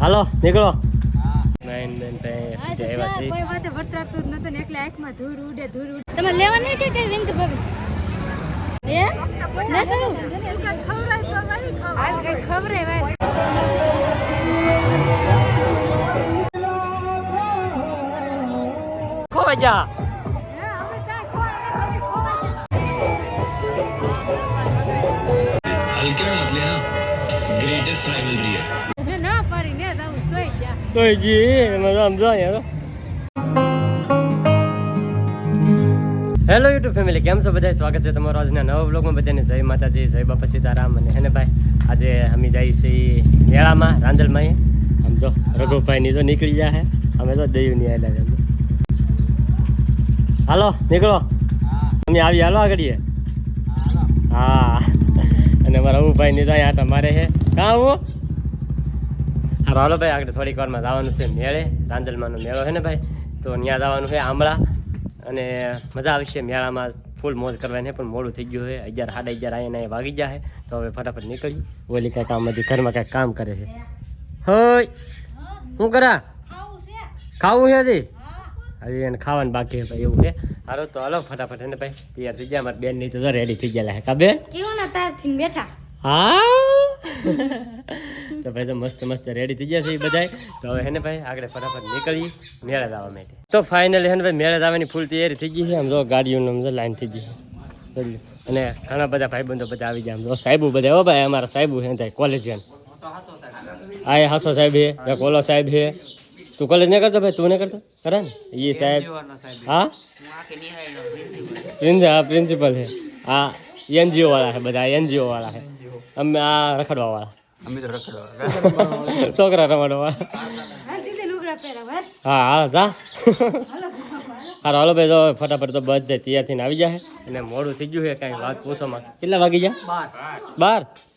હાલો નીકળો. નાઈન બેન પે આવ્યા છે. કોઈ વાતે વટારતું જ નતો ને એટલે આંખમાં ધૂળ ઉડે. તમે લેવા નહીં કે કઈ વિંત ભાભી એ ના કહું તું કે ખવરાય તો નહીં ખાવ હાલ કઈ ખબરે ભાઈ ખોવા જા. हल्के में मत लेना ग्रेटेस्ट राइवलरी है मैं ना पारी ने दाऊ तोय જા તોય જી મજા સમજો યાર. હેલો યુટ્યુબ ફેમિલી, કેમ છો બધા? સ્વાગત છે તમારું આજના નવા વ્લોગમાં. બધાને જય માતાજી, જય બાપા સીતારામ. અને હેને ભાઈ, આજે અમે જઈએ છીએ મેળામાં રાંદલમાં. આમ જો રઘુભાઈની તો નીકળી જાય છે, અમે તો દયું નહીં આવેલા છે. હાલો નીકળો, અમે આવી હાલો આગળીએ. હા, અને અમારા રઘુભાઈની તો આટા મારે છે. કાં આવું? હા હાલો ભાઈ, આગળ થોડીક વારમાં જવાનું છે મેળે. રાંદલમાંનો મેળો છે ને ભાઈ, તો ત્યાં જવાનું છે આંબળા. અને મજા આવશે મેળામાં, ફૂલ મોજ કરવાની. પણ મોડું થઈ ગયું છે, 11 સાડા 11 અહીંયા વાગી જાય. તો હવે ફટાફટ નીકળી. ઓલી કાંઈ કામમાંથી ઘરમાં કાંઈક કામ કરે છે. હોય શું કરા? ખાવું છે હજી? હજી એને ખાવાનું બાકી છે ભાઈ, એવું છે. હાલો તો હાલો ફટાફટ એને ભાઈ તૈયાર થઈ ગયા. મારી બેન નહીં તો રેડી થઈ ગયા કા બેન? કેવું ના તારથી બેઠા હા તો ભાઈ તો મસ્ત મસ્ત રેડી થઈ ગયા છે એ બધા. તો હવે હેને ભાઈ આગળ ફટાફટ નીકળી મેળા જવા માટે. તો ફાઇનલી હેને ભાઈ મેળા જવાની ફૂલ તૈયારી થઈ ગઈ છે. આમ જો ગાડીઓનો લાઈન થઈ ગઈ છે. અને ઘણા બધા ભાઈબંધો બધા આવી ગયા. આમ જો સાહેબો બધા, હો ભાઈ અમારા સાહેબો છે ત્યાં કોલેજિયન. આ હાસો સાહેબ છે, એક ઓલો સાહેબ છે. તું કોલેજ નહીં કરતો ભાઈ? તું નહીં કરતો? કરે ને એ સાહેબ. હા પ્રિન્સિપલ છે. હા એનજીઓ વાળા છે બધા, એનજીઓ વાળા છે. અમે આ રખડવા વાળા, અમે તો રખડવા છોકરા રમાડવા વાળા. હા હા જા. હારો હાલો ભાઈ, તો ફટાફટ તો બધા તૈયાર થઈને આવી જાય. અને મોડું થઈ ગયું છે, કાંઈ વાત પૂછોમાં. કેટલા વાગી જાય?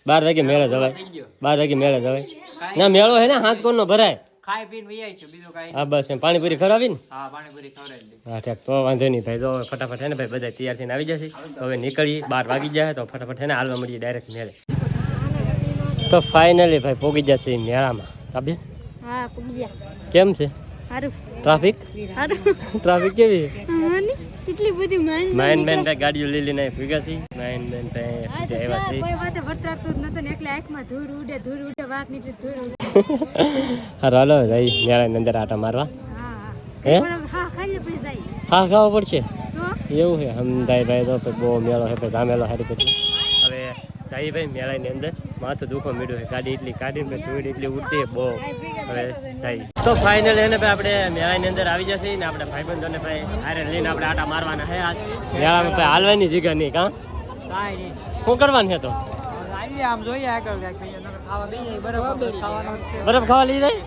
12 વાગે મેળે જવાય. 12 વાગે મેળે જવાય. ના મેળો છે ને હાથ કોણ નો ભરાય. ખાઈ પીને વહી આવી છે, બીજું કાઈ. હા બસ એમ પાણીપુરી ખવડાવી ને. હા પાણીપુરી ખવડાવી દે. હા ઠીક, તો વાંધો નહીં ભાઈ. તો ફટાફટ છે ને ભાઈ બધા તૈયાર થઈને આવી જશે. તો હવે નીકળી, 12 વાગી જાય. તો ફટાફટ છે ને હાલવા મળીએ ડાયરેક્ટ મેળે. તો ફાઇનલી ભાઈ પોગી જશે મેળામાં. કાબે હા પૂગી ગયા. કેમ છે હારું ટ્રાફિક? હારું ટ્રાફિક કેવી છે? એટલી બધી માઇન મેન ભાઈ ગાડીઓ લઈ લઈને ભેગા છે. માઇન મેન ભાઈ આવ્યા છે. કોઈ વાતે વટારતું જ નતો ને એટલે આંખમાં ધૂળ ઉડે વાત નીચે ધૂળ ઉડે. હારો હાલો જઈ મેળાની અંદર આટા મારવા. હે હા ખાઈને પછી જાય. હા ખાવા પડશે તો એવું છે. સમજાય ભાઈ, તો બહુ મેળો છે ભાઈ, ધામેલો હારી પછી. હવે જઈ ભાઈ મેળાની અંદર. માથું દુખો મીડું છે, ગાડી એટલી કાઢીને ધૂળ એટલી ઉડતી છે બહુ. હવે જઈ તો ફાઇનલ એને ભાઈ આપણે મેળાની અંદર આવી જશે ને આપણે ભાઈબંધોને ભાઈ હારે લઈને આપણે આટા મારવાના છે. આજ મેળામાં ભાઈ હાલવાની જગ્યા નહીં. કાં શું કરવાનું છે? તો આમ જોઈએ આગળ ખાવા બી બરફ ખાવા લઈ જાય.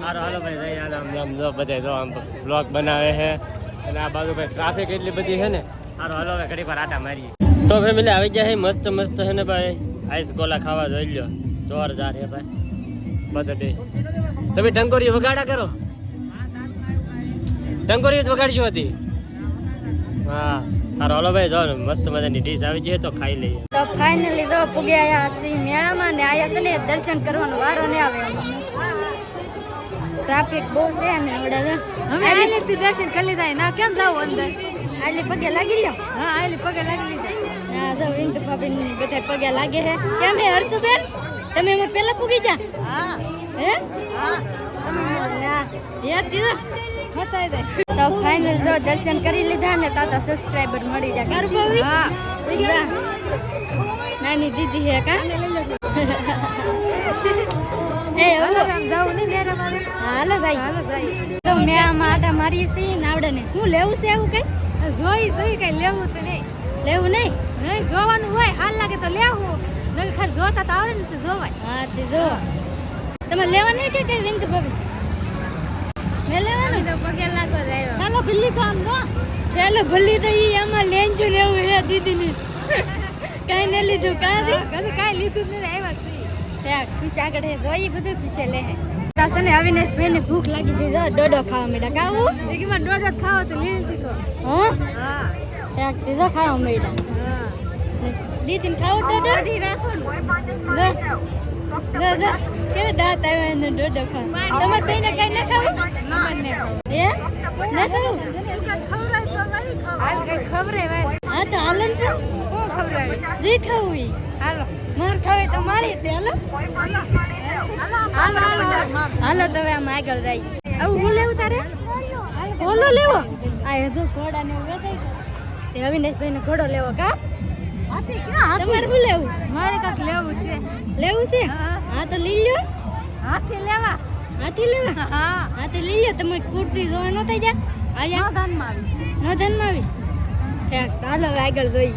હારો હાલો ભાઈ જઈ. આમ આમ જો બધા જો આમ બ્લોગ બનાવે છે. અને આ બાજુ ભાઈ ટ્રાફિક એટલી બધી છે ને. હારો હાલો હવે ઘડી પર આટા મારીએ. તો ફેમિલી આવી જાય મસ્ત મસ્ત છે ને ભાઈ. આઈસ ગોલા ખાવા જોઈ લ્યો, જોરદાર છે ભાઈ બધા ડે. તમે ટંકોરી વગાડા કરો? ટંકોરી જ વગાડજો હતી. હા હારો હાલો ભાઈ, જો મસ્ત મજાની ડીશ આવી જાય તો ખાઈ લઈએ. તો ફાઇનલી તો પૂગી આવ્યા છીએ મેળામાં ને આયા છે ને દર્શન કરવાનો વારો ને આવે. ટ્રાફિક બહુ છે ને આવડે. હવે આલી દર્શન કરી લીધા. ના કેમ જાવ અંદર? આલી પગે લાગી લ્યો. હા આલી પગે લાગી લીધા. હા જો વિંત ભાભી બધા પગે લાગે છે. કેમ હે હર્ષુબેન, તમે એમાં પહેલા પૂગી જા? હા હે હા તમે યાર દીધા બતાઈ દે. તો ફાઇનલ જો દર્શન કરી લીધા ને તાતા સબસ્ક્રાઇબર મળી જાય. કર ભાભી? હા નાની દીદી હે કા? એ ઓલો આમ જાવ ને મેળામાં. હાલો ભાઈ હાલો ભાઈ. તો મેળામાં આટા મારી છે ને આવડે ને હું લેવું છે એવું કઈ? જોઈ કઈ લેવું તો નહીં. લેવું નહીં? નહીં જોવાનું હોય. હાલ લાગે તો લેવું, નહીં ખાલી જોતા તો આવડે ને તો જોવાય. હા તે જો તમે લેવા નહીં કે કઈ વિંત ભાભી? મે લેવાનું તો પગે લાગવા જાય. ચાલો ભલ્લી તો આમ જો. ચાલો ભલ્લી તો ઈ આમાં લેંજો લેવું હે દીદીની. કાઈ ન લીધું? કાઈ લીધું નથી. આવ્યા છે ત્યાં પીછે આગળ હે જોઈ બધું પીછે લે હે. તાસને અવિનાશ ભાઈને ભૂખ લાગી ગઈ. ડોડો ખાવા માંડ્યા. કાવું દીકીમાં ડોડો ખાવા તો લઈ દીધો. હા ત્યાં પીઝા ખાવા માંડ્યા. હા દીદીને ખાવો ડોડો? દી રાખો ને. કેવા દાંત આવ્યા ને ડોડા ખા તમાર બેને કઈ ના ખાવું હે ના ખાવું હા તો હાલો ને જે ખાવું ઈ હાલો માર ખાવે તો મારી દે હાલો હાલો તો હવે આમ આગળ જાય આવું હું લેવું તારે ઘોડો લેવો આ જો ઘોડા ને વેચાય તે અવિનાશભાઈ ને ઘોડો લેવો કા તમારે શું લેવું મારે કાક લેવું છે હા તો લઈ લ્યો હાથી લેવા હા તો લઈ લ્યો તમે કુર્તી જોવા ન થઈ જા આયા ન ધનમાં આવી ચાલો હવે આગળ જોઈ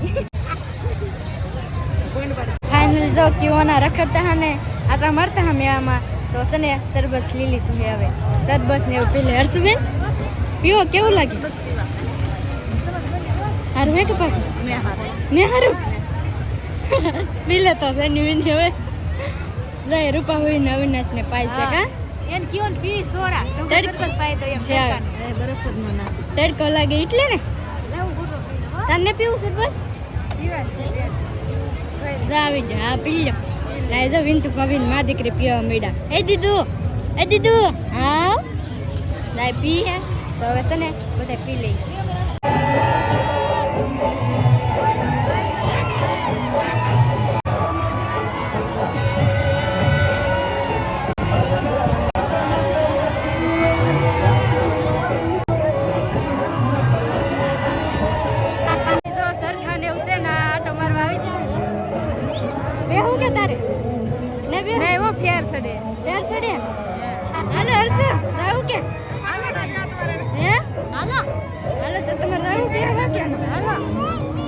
ફાઇનલ જો કીઓના રખડતા હા ને આટા મારતા હા મેળામાં તો છે ને તરબસ લીલી તું હવે તરબસ ને એવું પીલે હર્ષુબેન પીવો કેવું લાગે હારું હે કે પાછું ને હારું પીલે તો સની વિની હવે જાય રૂપા હોય ને અવિનાશ ને પાઈ છે કા એન કીઓન પી સોડા તો તડકો પાઈ તો એમ બરફ જ ન નાખે તડકો લાગે એટલે ને તને પીવું છે બસ આવી જા હા પી લો લાય જો વિંતુ ભાભી માં દીકરી પીવા મીડા એ દીદુ હા લાય પી હે તો હવે તને બધા પી લઈ હાલો હર્ષ રાવ કે હે હાલો તો તમે રાવ કે હાલો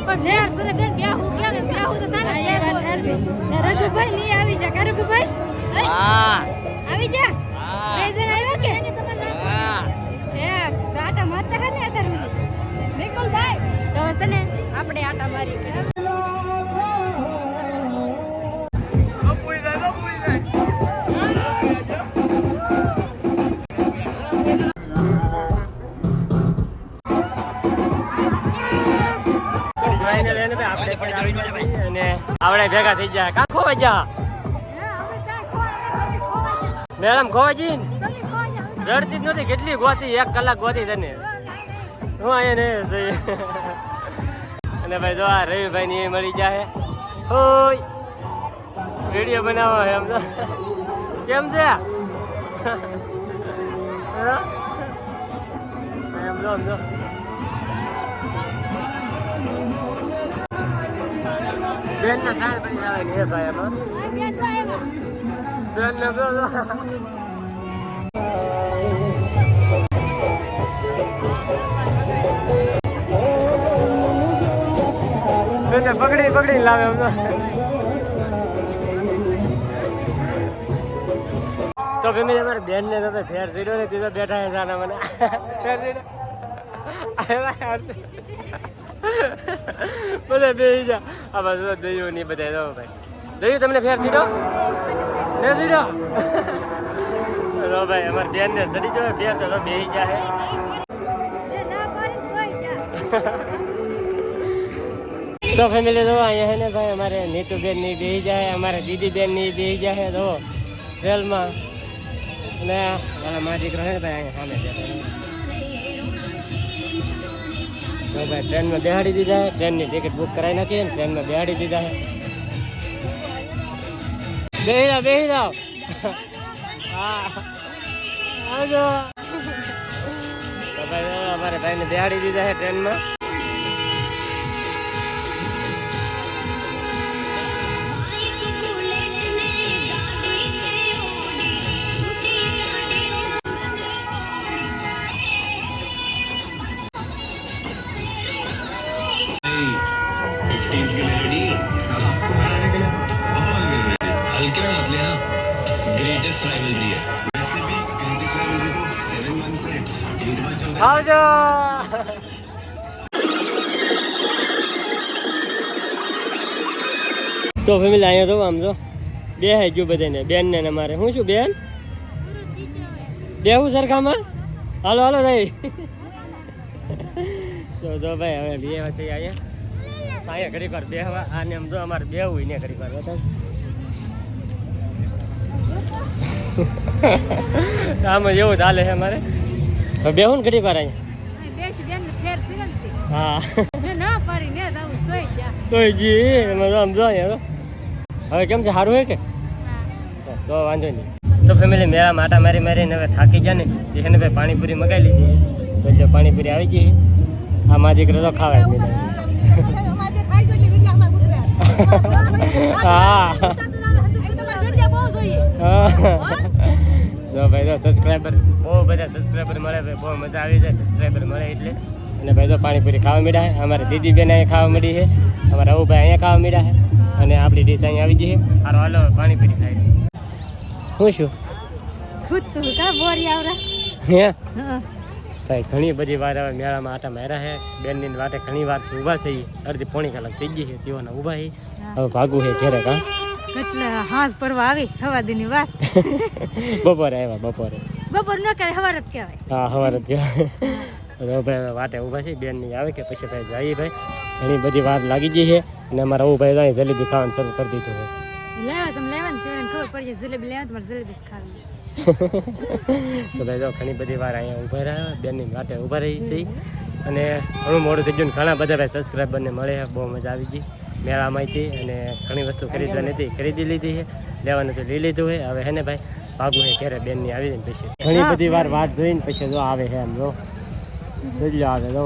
પણ ને હર્ષ ને બેન હું કેમ હું તો તારે રઘુભાઈ ની આવી જા કે રઘુભાઈ હા આવી જા બે જણ આવ્યો કે હા હે આટા મારતા હે ને અત્યારે નિકલ ભાઈ તો છે ને આપણે આટા મારી આપણે ભેગા થઈ જાય કા ખોવા જા મેડમ ખોવા જી જડતી જ નથી કેટલી ગોતી 1 કલાક ગોતી તને હું અહીંયા ને અને ભાઈ જો આ રવિભાઈ ની મળી જાય ઓય વિડીયો બનાવો એમ તો કેમ છે એમ જો બેન ના કાન પડી આવે ને ભાઈ એમાં બેન ને પકડી લાવે એમ તો ફેમિલી અમારે બેન ને તમે ફેર સીડો ને તીધો બેઠા છે જાના મને ફેર સીડો બધા બે જા આ બાજુ દયું ની બધા જો ભાઈ દયું તમને ફેર સીડો ને સીડો ભાઈ અમારે બેન ને ચડી જો ફેર તો બે જાય તો ફેમિલી જો અહીંયા હે ને ભાઈ અમારે નીતુ બેન ની બે જાય અમારે દીદી બેન ની બે જાય તો રેલમાં અને મારા દીકરો હે ને ભાઈ અહીંયા સામે તો ભાઈ ટ્રેનમાં બેહાડી દીધા છે ટ્રેનની ટિકિટ બુક કરાવી નાખી ને ટ્રેનમાં બેહાડી દીધા છે બેહી જાઓ હા આવજો તો ભાઈ અમારે ભાઈને બેહાડી દીધા છે ટ્રેનમાં हल्के में मत लेना ग्रेटेस्ट राइवलरी है वैसे भी ग्रेटेस्ट राइवलरी को 7 मंथ से 8 मंथ हो गए આવજો તો ફેમિલી અહીંયા તો આમ જો બે હે ગયું બધાને બેન ને અમારે હું શું બેન બેહું સરખામાં હાલો હાલો ભાઈ તો ભાઈ હવે બે વર્ષે અહીંયા સાયા ઘડી વાર બેહવા આને આમ જો અમારે બેહવું ને ઘડી વાર બતા આમાં એવું ચાલે છે અમારે હવે બેહું ને ઘડી વાર અહીંયા બેસી બેન ફેર સિરંતી હા મેં ના પાડી ને આવું તોય જા તોય જી એમાં આમ જો અહીંયા હવે કેમ છે સારું હે કે તો વાંધો નહીં તો ફેમિલી મેળા માટા મારી મારીને હવે થાકી ગયા ને તે એને ભાઈ પાણીપુરી મગાવી લીધી પછી પાણીપુરી આવી ગઈ આ માં દીકરો તો ખાવાય હા જો ભાઈ તો સબસ્ક્રાઈબર બહુ બધા સબસ્ક્રાઈબર મળે ભાઈ બહુ મજા આવી જાય સબસ્ક્રાઈબર મળે એટલે અને ભાઈ તો પાણીપુરી ખાવા માંડ્યા છે અમારે દીદી બેન અહીંયા ખાવા મળી છે અમારા અવુભાઈ અહીંયા ખાવા માંડ્યા છે અને આપણી ડીશ અહીંયા આવી જઈએ સારું હાલો પાણીપુરી ખાઈ હું શું ખુદ તું કા બોરી આવરા હે હા ભાઈ ઘણી બધી વાર હવે મેળામાં આટા માર્યા છે બેનની વાટે ઘણી વાર ઊભા છે અડધી પોણી કલાક થઈ ગઈ છે તેઓના ઊભા છે હવે ભાગવું છે ઘેરે કા કેટલા હાંસ પરવા આવી હવા દીની વાત બપોરે આવ્યા બપોરે બપોર ન કરે હવાર જ કહેવાય હા સવારે જ ગયા ભાઈ વાટે ઊભા છે બેનની આવે કે પછી ભાઈ જઈએ ભાઈ ઘણી બધી વાર લાગી ગઈ છે અને અમારા અવું ભાઈ અહીં જલેબી ખાવાનું શરૂ કરી દીધું છે લેવા તમે લેવા ને તેને ખબર પડી જાય જલેબી લેવા તમારે જલેબી જ ખાવી તો ભાઈ જો ઘણી બધી વાર અહીંયા ઊભા રહ્યા બેનની વાટે ઊભા રહી છે અને ઘણું મોડું થઈ ગયું ઘણા બધા ભાઈ સબસ્ક્રાઈબરને મળે છે બહુ મજા આવી ગઈ મેળામાંથી અને ઘણી વસ્તુ ખરીદવાની હતી ખરીદી લીધી છે લેવાનું તો લઈ લીધું હોય હવે હે ને ભાઈ ભાગું છે ઘરે બેનની આવી ને પછી ઘણી બધી વાર વાત જોઈને પછી જો આવે છે એમ જો જોઈ આવે જો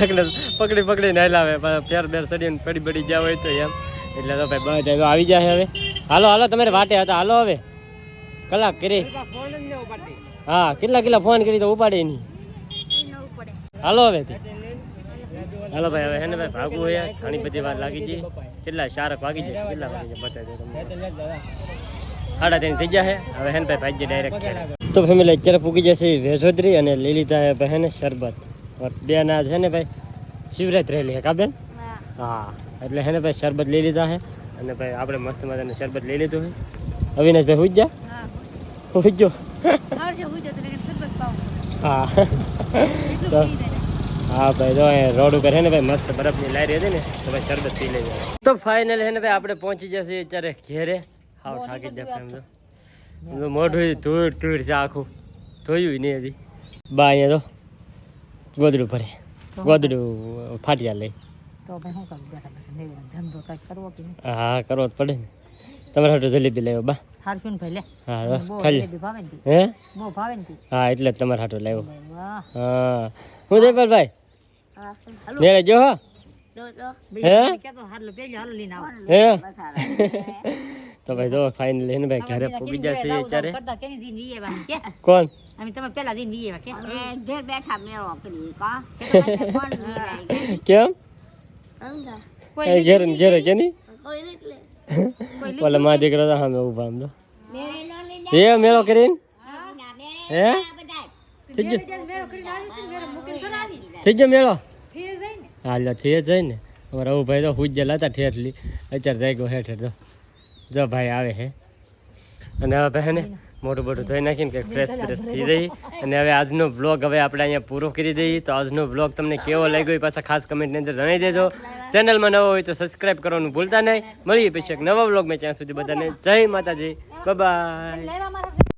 એકને પકડી પકડીને હલાવે ફેર બેર સડીને પડી પડી ગયા હોય તો એમ એટલે તો ભાઈ બધા આવી જાય હવે હાલો હાલો તમારે વાટે હતા હાલો હવે કલાક કરી હા કેટલા ફોન કરી તો ઉપાડે નહીં હાલો હવે હાલો ભાઈ હવે હે ને ભાઈ ભાગવું હોય ઘણી બધી વાર લાગી ગઈ કેટલા 4 વાગી જશે કેટલા વાગી જાય બતાવી દો તમને 3:30 થઈ ગયા છે હવે હે ને ભાઈ ભાઈ ડાયરેક્ટ તો ફેમિલી અત્યારે પૂકી જશે વેસોદરી અને લઈ લીધા હે ભાઈ ને શરબત બે ના છે ને ભાઈ શિવરાત્રી રહેલી હે કા બેન હા એટલે હે ને ભાઈ શરબત લઈ લીધા હે અને ભાઈ આપણે મસ્ત મજાનું શરબત લઈ લીધું છે અવિનાશભાઈ હુઈ જા હુઈ જો હા હા ભાઈ જો રોડ ઉપર છે ને ભાઈ મસ્ત બરફની લારી હતી ને તો ભાઈ શરબત પી લઈ જાય તો ફાઇનલ છે ને ભાઈ આપણે પહોંચી જશે અત્યારે ઘેરે હાવ થાકી જાય એમ તો મોઢું ધૂળ ધૂળ છે આખું ધોયું નહીં હજી બા અહીંયા તો ગોદડું ભરે ગોદડું ફાટિયા લઈ હા કરવો જ પડે ને તમારે હાટું જલેબી લાવ્યો બા હા ખાલી હે હા એટલે જ તમારે હાટું લાવ્યો હા હું જયપાલભાઈ મેળે જો હે હે તો ભાઈ જો ફાઇનલી ને ભાઈ ઘરે પૂગી જશે અત્યારે કોણ કેમ ઘેરે ઘેરે કે નહીં ઓલા મા દીકરા તો સામે ઉભા આમ તો એ મેળો કરીને હે થઈ ગયો મેળો હાલ થઈ જાય ને અમારા આવું ભાઈ તો હુજેલા હતા ઠેઠલી અત્યારે થઈ ગયો હેઠ તો જો ભાઈ આવે છે અને હવે ભાઈ ને મોટું મોટું ધોઈ નાખીને કંઈક ફ્રેશ ફ્રેશ થઈ રહી અને હવે આજનો બ્લોગ હવે આપણે અહીંયા પૂરો કરી દઈએ તો આજનો બ્લોગ તમને કેવો લાગ્યો એ પાછા ખાસ કમેન્ટની અંદર જણાવી દેજો ચેનલમાં નવો હોય તો સબસ્ક્રાઈબ કરવાનું ભૂલતા નહીં મળીએ પછી એક નવા બ્લોગમાં ત્યાં સુધી બધાને જય માતાજી બાય.